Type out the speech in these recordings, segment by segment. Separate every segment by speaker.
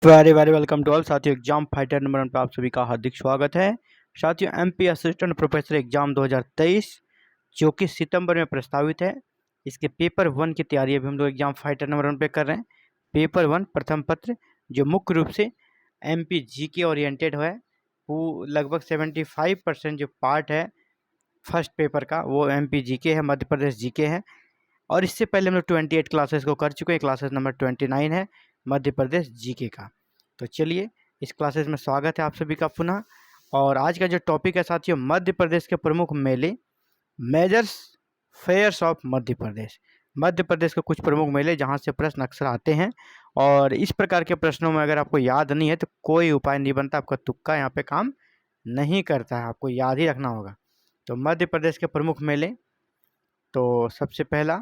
Speaker 1: Very very welcome to all साथियों। Exam fighter number 1 पर आप सभी का हार्दिक स्वागत है। साथियों, एमपी असिस्टेंट प्रोफेसर एग्जाम 2023 जो कि सितंबर में प्रस्तावित है, इसके पेपर 1 की तैयारी अभी हम लोग एग्जाम फाइटर नंबर 1 पे कर रहे हैं। पेपर 1 प्रथम पत्र जो मुख्य रूप से एमपी जीके ओरिएंटेड है, वो लगभग 75% जो पार्ट है फर्स्ट पेपर का वो एमपी जीके है, मध्य प्रदेश जीके है। और इससे पहले हम लोग 28 क्लासेस को कर चुके हैं। क्लासेस नंबर 29 है मध्य प्रदेश जीके का। तो चलिए, इस क्लासेस में स्वागत है आप सभी का पुनः। और आज का जो टॉपिक है साथियों, मध्य प्रदेश के प्रमुख मेले, measures fears of Madhya Pradesh. Madhya Pradesh के कुछ प्रमुख मेले जहां से प्रश्न अक्सर आते हैं, और इस प्रकार के प्रश्नों में अगर आपको याद नहीं है तो कोई उपाय नहीं बनता, आपका तुक्का यहाँ पे काम नहीं करता है, आपको याद ही रखना होगा। तो मध्य प्रदेश के प्रमुख मेले, तो सबसे पहला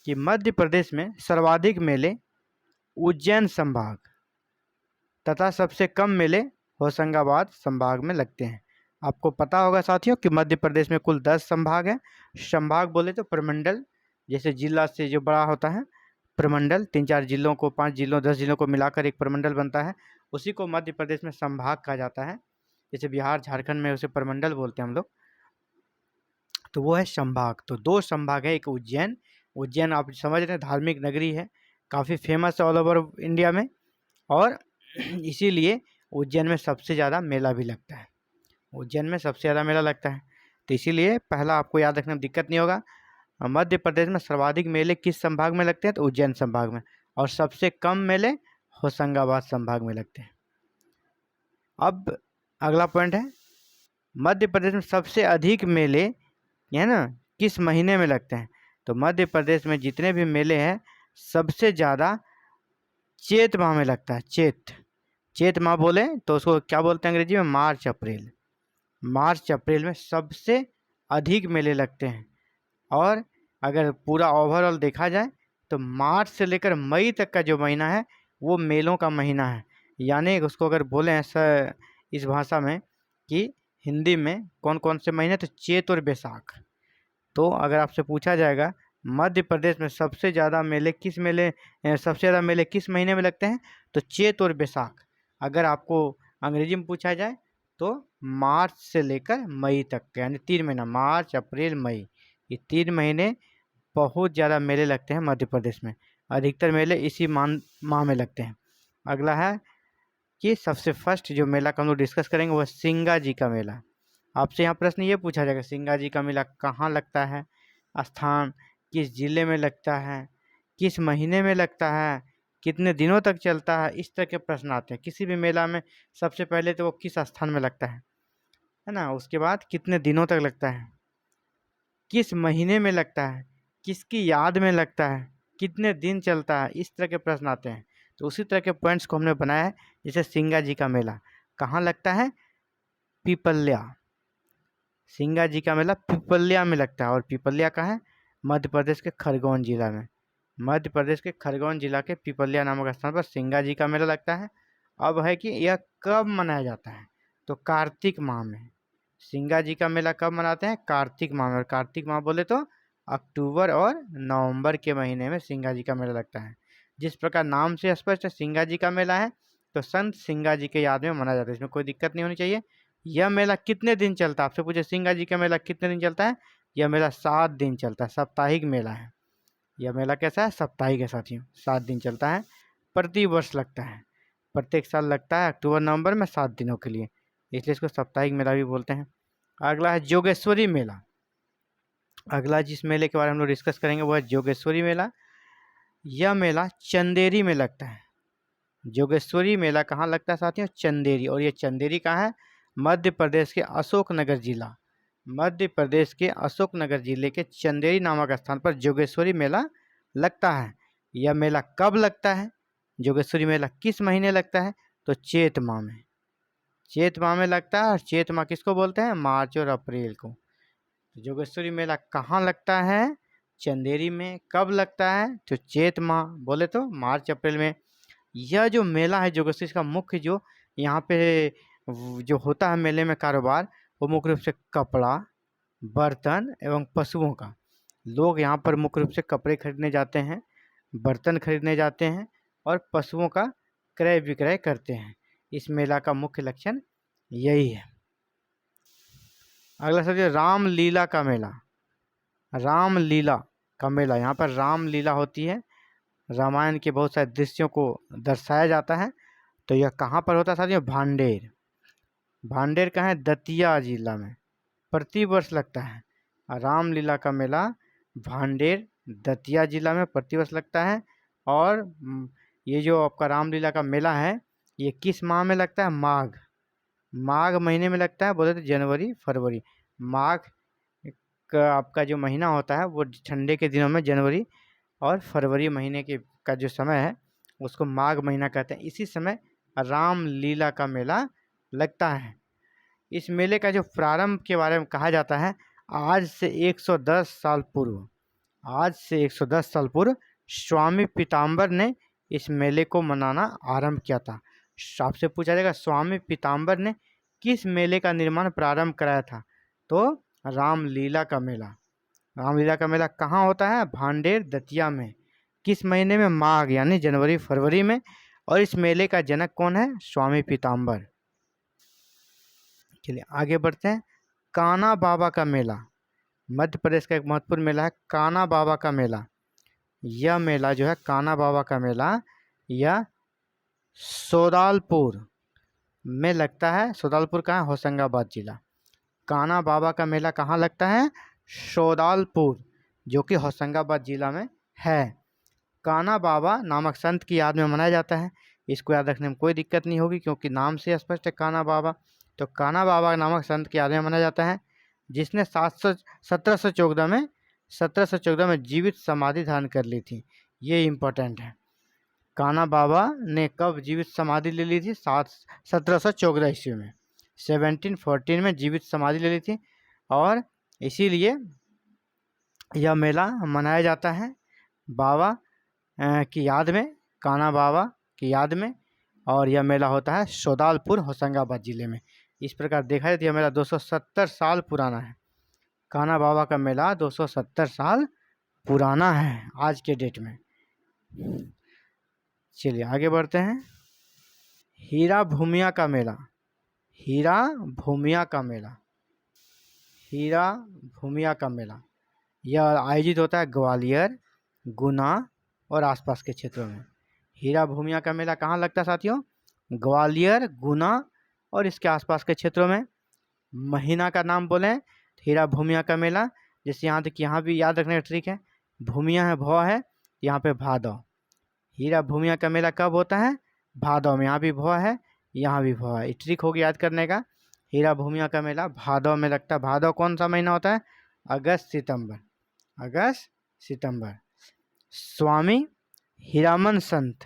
Speaker 1: कि मध्य प्रदेश में सर्वाधिक मेले उज्जैन संभाग तथा सबसे कम मेले होशंगाबाद संभाग में लगते हैं। आपको पता होगा साथियों कि मध्य प्रदेश में कुल 10 संभाग हैं। संभाग बोले तो प्रमंडल, जैसे जिला से जो बड़ा होता है प्रमंडल, 3-4 जिलों को, 5 जिलों, 10 जिलों को मिलाकर एक प्रमंडल बनता है, उसी को मध्य प्रदेश में संभाग कहा जाता है। जैसे बिहार झारखंड में उसे प्रमंडल बोलते हैं हम लोग, तो वो है संभाग। तो 2 संभाग है, एक उज्जैन। उज्जैन आप समझ रहे हैं धार्मिक नगरी है, काफ़ी फेमस है ऑल ओवर इंडिया में, और इसीलिए उज्जैन में सबसे ज़्यादा मेला भी लगता है। उज्जैन में सबसे ज़्यादा मेला लगता है, तो इसीलिए पहला आपको याद रखने में दिक्कत नहीं होगा। मध्य प्रदेश में सर्वाधिक मेले किस संभाग में लगते हैं, तो उज्जैन संभाग में, और सबसे कम मेले होशंगाबाद संभाग में लगते हैं। अब अगला पॉइंट है, मध्य प्रदेश में सबसे अधिक मेले है ना किस महीने में लगते हैं। तो मध्य प्रदेश में जितने भी मेले हैं सबसे ज़्यादा चैत माह में लगता है। चैत माह बोले तो उसको क्या बोलते हैं अंग्रेजी में, मार्च अप्रैल। मार्च अप्रैल में सबसे अधिक मेले लगते हैं। और अगर पूरा ओवरऑल देखा जाए तो मार्च से लेकर मई तक का जो महीना है वो मेलों का महीना है। यानी उसको अगर बोलें ऐसा इस भाषा में कि हिंदी में कौन कौन से महीने, तो चैत और बैसाख। तो अगर आपसे पूछा जाएगा मध्य प्रदेश में सबसे ज़्यादा मेले किस सबसे ज़्यादा मेले किस महीने में लगते हैं, तो चैत और बैसाख। अगर आपको अंग्रेजी में पूछा जाए तो मार्च से लेकर मई तक, यानी 3 महीना, मार्च अप्रैल मई, ये 3 महीने बहुत ज़्यादा मेले लगते हैं मध्य प्रदेश में। अधिकतर मेले इसी माह में लगते हैं। अगला है कि सबसे फर्स्ट जो मेला का हम लोग डिस्कस करेंगे वह सिंगा जी का मेला। आपसे यहाँ प्रश्न ये पूछा जाएगा, सिंगा जी का मेला कहाँ लगता है, स्थान किस जिले में लगता है, किस महीने में लगता है, कितने दिनों तक चलता है, इस तरह के प्रश्न आते हैं किसी भी मेला में। सबसे पहले तो वो किस स्थान में लगता है ना, उसके बाद कितने दिनों तक लगता है, किस महीने में लगता है, किसकी याद में लगता है, कितने दिन चलता है, इस तरह के प्रश्न आते हैं। तो उसी तरह के पॉइंट्स को हमने बनाया है। जैसे सिंगा जी का मेला कहाँ लगता है, पीपल्या। सिंगा जी का मेला पीपल्या में लगता है, और पीपल्या का है मध्य प्रदेश के खरगोन जिला में। मध्य प्रदेश के खरगोन जिला के पीपल्या नामक स्थान पर सिंगा जी का मेला लगता है। अब है कि यह कब मनाया जाता है, तो कार्तिक माह में। सिंगा जी का मेला कब मनाते हैं, कार्तिक माह में। और कार्तिक माह बोले तो अक्टूबर और नवंबर के महीने में सिंगा जी का मेला लगता है। जिस प्रकार नाम से स्पष्ट है सिंगा जी का मेला है, तो संत सिंगा जी के याद में मनाया जाता है, इसमें कोई दिक्कत नहीं होनी चाहिए। यह मेला कितने दिन चलता है, आपसे पूछे सिंगा जी का मेला कितने दिन चलता है, यह मेला 7 दिन चलता है, साप्ताहिक मेला है। यह मेला कैसा है, साप्ताहिक है साथियों, 7 दिन चलता है, प्रति वर्ष लगता है, प्रत्येक साल लगता है अक्टूबर नवंबर में 7 दिनों के लिए, इसलिए इसको साप्ताहिक मेला भी बोलते हैं। अगला है जोगेश्वरी मेला। अगला जिस मेले के बारे में हम लोग डिस्कस करेंगे वो है जोगेश्वरी मेला। यह मेला चंदेरी में लगता है। जोगेश्वरी मेला कहाँ लगता है साथियों, चंदेरी। और ये चंदेरी कहाँ है, मध्य प्रदेश के अशोकनगर जिला, मध्य प्रदेश के अशोकनगर जिले के चंदेरी नामक स्थान पर जोगेश्वरी मेला लगता है। यह मेला कब लगता है, जोगेश्वरी मेला किस महीने लगता है, तो चैत माह में। चैत माह में लगता है, और चैत माह किसको बोलते हैं, मार्च और अप्रैल को। तो जोगेश्वरी मेला कहाँ लगता है, चंदेरी में। कब लगता है, तो चैत माह बोले तो मार्च अप्रैल में। यह जो मेला है जोगेश्वरी का मुख्य जो यहाँ पे जो होता है मेले में कारोबार, वो मुख्य रूप से कपड़ा, बर्तन एवं पशुओं का। लोग यहाँ पर मुख्य रूप से कपड़े खरीदने जाते हैं, बर्तन खरीदने जाते हैं, और पशुओं का क्रय विक्रय करते हैं। इस मेला का मुख्य लक्षण यही है। अगला समझिए रामलीला का मेला। रामलीला का मेला, यहाँ पर रामलीला होती है, रामायण के बहुत सारे दृश्यों को दर्शाया जाता है। तो यह कहाँ पर होता है साथियों? भांडेर। भांडेर कहाँ है? दतिया जिला में प्रतिवर्ष लगता है। रामलीला का मेला भांडेर दतिया जिला में प्रतिवर्ष लगता है। और ये जो आपका रामलीला का मेला है ये किस माह में लगता है? माघ। माघ महीने में लगता है। बोले तो जनवरी फरवरी। माघ का आपका जो महीना होता है वो ठंडे के दिनों में जनवरी और फरवरी महीने के का जो समय है उसको माघ महीना कहते हैं। इसी समय रामलीला का मेला लगता है। इस मेले का जो प्रारंभ के बारे में कहा जाता है, आज से 110 साल पूर्व, आज से 110 साल पूर्व स्वामी पीताम्बर ने इस मेले को मनाना आरंभ किया था। आपसे पूछा जाएगा स्वामी पीताम्बर ने किस मेले का निर्माण प्रारंभ कराया था? तो रामलीला का मेला। रामलीला का मेला कहाँ होता है? भांडेर दतिया में। किस महीने में? माघ यानी जनवरी फरवरी में। और इस मेले का जनक कौन है? स्वामी पीताम्बर। चलिए आगे बढ़ते हैं। कान्हा बाबा का मेला, मध्य प्रदेश का एक महत्वपूर्ण मेला है कान्हा बाबा का मेला। यह मेला जो है कान्हा बाबा का मेला यह सोदालपुर में लगता है। सोदालपुर कहाँ है? होशंगाबाद जिला। कान्हा बाबा का मेला कहाँ लगता है? सोदालपुर, जो कि होशंगाबाद जिला में है। कान्हा बाबा नामक संत की याद में मनाया जाता है। इसको याद रखने में कोई दिक्कत नहीं होगी क्योंकि नाम से स्पष्ट है कान्हा बाबा। तो कान्हा बाबा नामक संत की याद में मनाया जाता है जिसने 1714 में जीवित समाधि धारण कर ली थी। ये इम्पोर्टेंट है। कान्हा बाबा ने कब जीवित समाधि ले ली थी? 1714 ईस्वी में, 1714 में जीवित समाधि ले ली थी। और इसीलिए यह मेला मनाया जाता है बाबा की याद में, कान्हा बाबा की याद में। और यह मेला होता है सोदालपुर होशंगाबाद जिले में। इस प्रकार देखा जाए तो यह मेला 270 साल पुराना है। कान्हा बाबा का मेला 270 साल पुराना है आज के डेट में। चलिए आगे बढ़ते हैं। हीरा भूमिया का मेला। हीरा भूमिया का मेला, हीरा भूमिया का मेला यह आयोजित होता है ग्वालियर, गुना और आसपास के क्षेत्रों में। हीरा भूमिया का मेला कहाँ लगता है साथियों? ग्वालियर, गुना और इसके आसपास के क्षेत्रों में। महीना का नाम बोलें तो हीरा भूमिया का मेला, जैसे यहाँ तक यहाँ भी याद रखने का ट्रिक है। भूमिया है, भौ है, यहाँ पे भादव। हीरा भूमिया का मेला कब होता है? भादव में। यहाँ भी भौ है, यहाँ भी भौ है। ये ट्रिक होगी याद करने का। हीरा भूमिया का मेला भादव में लगता है। भादव कौन सा महीना होता है? अगस्त सितंबर, अगस्त सितंबर। स्वामी हीरामन संत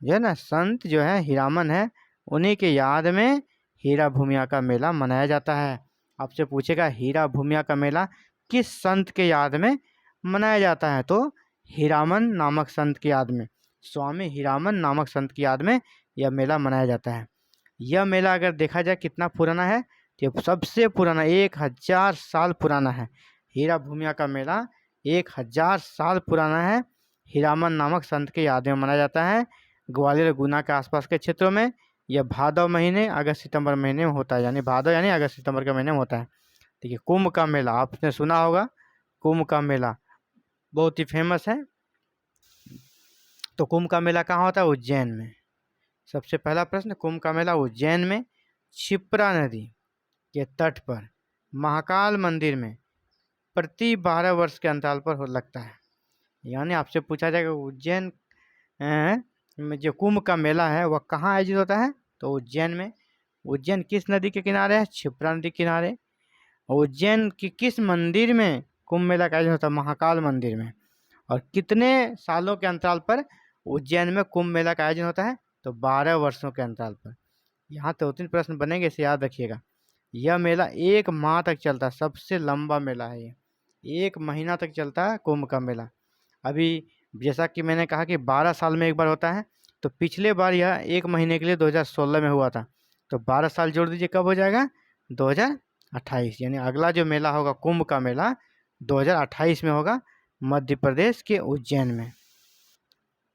Speaker 1: जो है ना, संत जो है हीरामन है, उन्हीं के याद में हीरा भूमिया का मेला मनाया जाता है। आपसे पूछेगा हीरा भूमिया का मेला किस संत के याद में मनाया जाता है? तो हीरामन नामक संत की याद में, स्वामी हीरामन नामक संत की याद में यह मेला मनाया जाता है। यह मेला अगर देखा जाए कितना पुराना है तो सबसे पुराना 1000 साल पुराना है। हीरा भूमिया का मेला 1000 साल पुराना है। हीरामन नामक संत के याद में मनाया जाता है ग्वालियर, गुना के आसपास के क्षेत्रों में। यह भादव महीने, अगस्त सितंबर महीने में होता है, यानी भादव यानी अगस्त सितंबर के महीने में होता है। देखिए कुंभ का मेला आपने सुना होगा। कुंभ का मेला बहुत ही फेमस है। तो कुंभ का मेला कहाँ होता है? उज्जैन में। सबसे पहला प्रश्न, कुंभ का मेला उज्जैन में क्षिप्रा नदी के तट पर महाकाल मंदिर में प्रति 12 वर्ष के अंतराल पर लगता है। यानी आपसे पूछा जाएगा उज्जैन में जो कुंभ का मेला है वह कहाँ आयोजित होता है? तो उज्जैन में। उज्जैन किस नदी के किनारे है? क्षिप्रा नदी के किनारे। उज्जैन की किस मंदिर में कुंभ मेला का आयोजन होता है? महाकाल मंदिर में। और कितने सालों के अंतराल पर उज्जैन में कुंभ मेला का आयोजन होता है? तो 12 वर्षों के अंतराल पर। यहाँ 2-3 प्रश्न बनेंगे, इसे याद रखिएगा। यह मेला 1 माह तक चलता है, सबसे लंबा मेला है ये। 1 महीना तक चलता है कुंभ का मेला। अभी जैसा कि मैंने कहा कि 12 साल में एक बार होता है, तो पिछले बार यह 1 महीने के लिए 2016 में हुआ था। तो 12 साल जोड़ दीजिए, कब हो जाएगा? 2028। यानी अगला जो मेला होगा कुंभ का मेला 2028 में होगा, मध्य प्रदेश के उज्जैन में।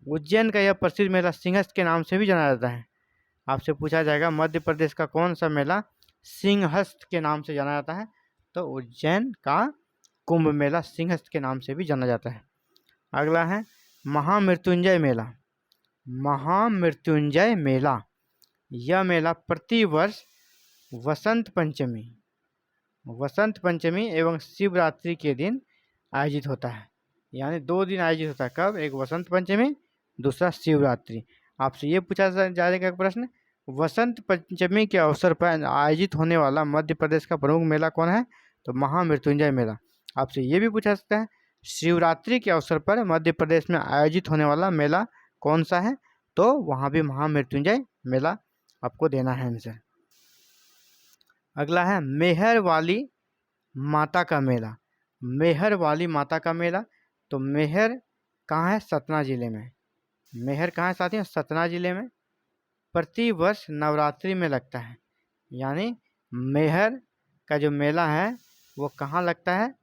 Speaker 1: उज्जैन का यह प्रसिद्ध मेला सिंहस्थ के नाम से भी जाना जाता है। आपसे पूछा जाएगा मध्य प्रदेश का कौन सा मेला सिंहस्थ के नाम से जाना जाता है, तो उज्जैन का कुंभ मेला सिंहस्थ के नाम से भी जाना जाता है। अगला है महामृत्युंजय मेला। महामृत्युंजय मेला, यह मेला प्रतिवर्ष वसंत पंचमी एवं शिवरात्रि के दिन आयोजित होता है। यानी 2 दिन आयोजित होता है। कब? एक वसंत पंचमी, दूसरा शिवरात्रि। आपसे ये पूछा जाएगा प्रश्न, वसंत पंचमी के अवसर पर आयोजित होने वाला मध्य प्रदेश का प्रमुख मेला कौन है, तो महामृत्युंजय मेला। आपसे ये भी पूछा सकता है, शिवरात्रि के अवसर पर मध्य प्रदेश में आयोजित होने वाला मेला कौन सा है, तो वहाँ भी महामृत्युंजय मेला आपको देना है आंसर। अगला है मेहर वाली माता का मेला। मेहर वाली माता का मेला, तो मेहर कहाँ है? सतना जिले में। मेहर कहाँ है साथियों? सतना जिले में। प्रतिवर्ष नवरात्रि में लगता है। यानी मेहर का जो मेला है वो कहाँ लगता है?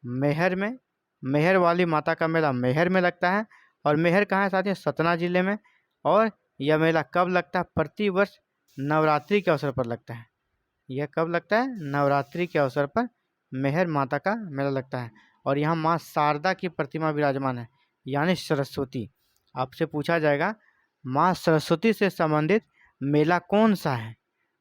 Speaker 1: मेहर में। मेहर वाली माता का मेला मेहर में लगता है। और मेहर कहाँ है साथियों? सतना जिले में। और यह मेला कब लगता है? प्रतिवर्ष नवरात्रि के अवसर पर लगता है। यह कब लगता है? नवरात्रि के अवसर पर मेहर माता का मेला लगता है। और यहाँ माँ शारदा की प्रतिमा विराजमान है, यानी सरस्वती। आपसे पूछा जाएगा माँ सरस्वती से संबंधित मेला कौन सा है?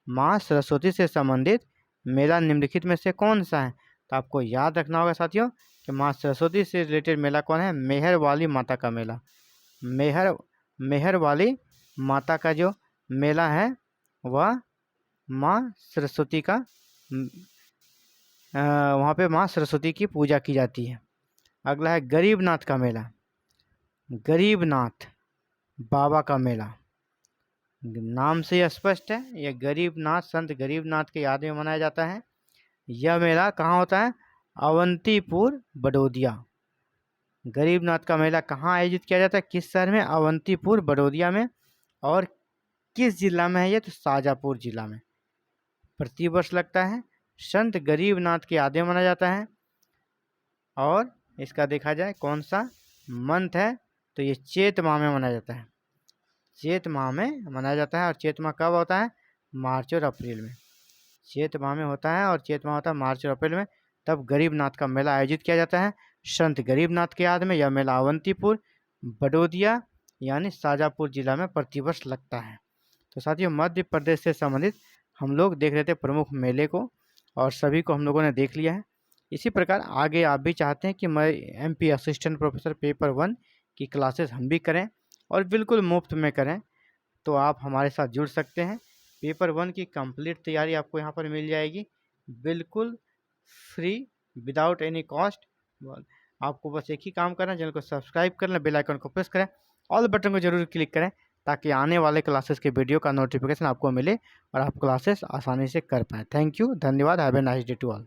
Speaker 1: माँ सरस्वती से संबंधित मेला निम्नलिखित में से कौन सा है? तो आपको याद रखना होगा साथियों कि माँ सरस्वती से रिलेटेड मेला कौन है? मेहर वाली माता का मेला। मेहर वाली माता का जो मेला है वह माँ सरस्वती का, वहाँ पे माँ सरस्वती की पूजा की जाती है। अगला है गरीबनाथ का मेला। गरीबनाथ बाबा का मेला, नाम से यह स्पष्ट है, यह गरीबनाथ, संत गरीबनाथ के याद में मनाया जाता है। यह मेला कहाँ होता है? अवंतीपुर बड़ौदिया। गरीबनाथ का मेला कहाँ आयोजित किया जाता है? किस शहर में? अवंतीपुर बड़ौदिया में। और किस जिला में है ये? तो शाजापुर जिला में। प्रतिवर्ष लगता है। संत गरीबनाथ के याद में मनाया जाता है। और इसका देखा जाए कौन सा मंथ है, तो ये चैत माह में मनाया जाता है। चैत माह में मनाया जाता है। और चैत माह कब होता है? मार्च और अप्रैल में। चैत माह में होता है और चैत माह होता है मार्च और अप्रैल में। तब गरीबनाथ का मेला आयोजित किया जाता है संत गरीबनाथ के याद में। यह मेला अवंतीपुर बड़ौदिया यानी शाजापुर जिला में प्रतिवर्ष लगता है। तो साथियों, मध्य प्रदेश से संबंधित हम लोग देख रहे थे प्रमुख मेले को, और सभी को हम लोगों ने देख लिया है। इसी प्रकार आगे आप भी चाहते हैं कि मैं MP असिस्टेंट प्रोफेसर पेपर 1 की क्लासेस हम भी करें और बिल्कुल मुफ्त में करें, तो आप हमारे साथ जुड़ सकते हैं। पेपर 1 की कंप्लीट तैयारी आपको यहाँ पर मिल जाएगी, बिल्कुल फ्री, विदाउट एनी कॉस्ट। आपको बस एक ही काम करना है, चैनल को सब्सक्राइब कर लें, बेल आइकन को प्रेस करें, ऑल बटन को जरूर क्लिक करें, ताकि आने वाले क्लासेस के वीडियो का नोटिफिकेशन आपको मिले और आप क्लासेस आसानी से कर पाएँ। थैंक यू, धन्यवाद, have a nice day to all.